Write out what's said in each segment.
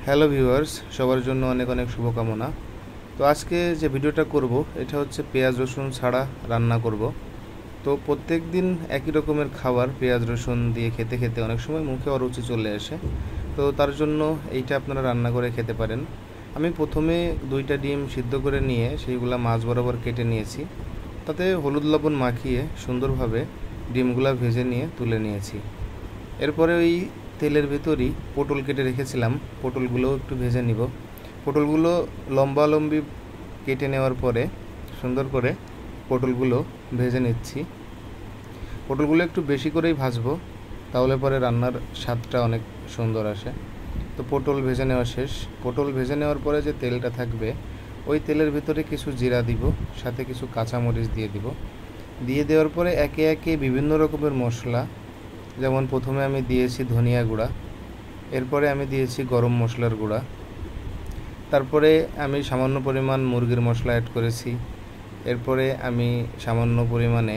Hello viewers, সবার জন্য অনেক অনেক শুভকামনা। তো আজকে যে ভিডিওটা করব এটা হচ্ছে পেঁয়াজ রসুন ছাড়া রান্না করব। তো প্রত্যেক দিন একই রকমের খাবার পেঁয়াজ রসুন দিয়ে খেতে খেতে অনেক সময় মুখে অরুচি চলে আসে। তো তার জন্য এইটা আপনারা রান্না করে খেতে পারেন। আমি প্রথমে 2টা ডিম সিদ্ধ করে নিয়ে সেইগুলা মাছ বরাবর কেটে নিয়েছি। তাতে হলুদ লবণ মাখিয়ে সুন্দরভাবে ডিমগুলা ভেজে নিয়ে তুলে নিয়েছি। এরপরে ওই তেলের ভেতরই পটল কেটে রেখেছিলাম, পটলগুলোও একটু ভেজে নিব। পটলগুলো লম্বালম্বি কেটে নেওয়ার পরে সুন্দর করে পটলগুলো ভেজে নিচ্ছি। পটলগুলো একটু বেশি করেই ভাজবো, তাহলে পরে রান্নার স্বাদটা অনেক সুন্দর আসে। তো পটল ভেজে নেওয়া শেষ। পটল ভেজে নেওয়ার পরে যে তেলটা থাকবে ওই তেলের ভিতরে কিছু জিরা দিব, সাথে কিছু কাঁচামরিচ দিয়ে দিব। দিয়ে দেওয়ার পরে একে একে বিভিন্ন রকমের মশলা, যেমন প্রথমে আমি দিয়েছি ধনিয়া গুঁড়া, এরপরে আমি দিয়েছি গরম মশলার গুঁড়া, তারপরে আমি সামান্য পরিমাণ মুরগির মশলা অ্যাড করেছি, এরপরে আমি সামান্য পরিমাণে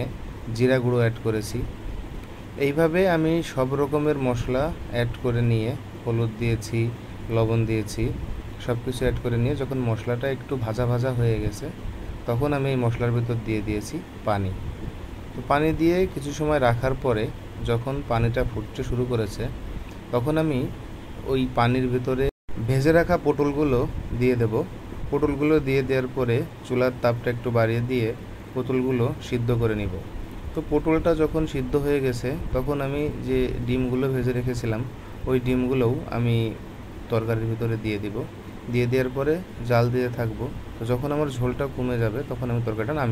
জিরা গুঁড়ো অ্যাড করেছি। এইভাবে আমি সব রকমের মশলা অ্যাড করে নিয়ে হলুদ দিয়েছি, লবণ দিয়েছি, সব কিছু অ্যাড করে নিয়ে যখন মশলাটা একটু ভাজা ভাজা হয়ে গেছে তখন আমি এই মশলার ভিতর দিয়ে দিয়েছি পানি। তো পানি দিয়ে কিছু সময় রাখার পরে যখন পানিটা ফুটতে শুরু করেছে তখন আমি ওই পানির ভিতরে ভেজে রাখা পটলগুলো দিয়ে দেব। পটলগুলো দিয়ে দেওয়ার পরে চুলার তাপটা একটু বাড়িয়ে দিয়ে পটলগুলো সিদ্ধ করে নিব। তো পটলটা যখন সিদ্ধ হয়ে গেছে তখন আমি যে ডিমগুলো ভেজে রেখেছিলাম ওই ডিমগুলোও আমি তরকারির ভিতরে দিয়ে দিব। দিয়ে দেওয়ার পরে জাল দিয়ে থাকবো। তো যখন আমার ঝোলটা কমে যাবে তখন আমি তরকারিটা নামিয়ে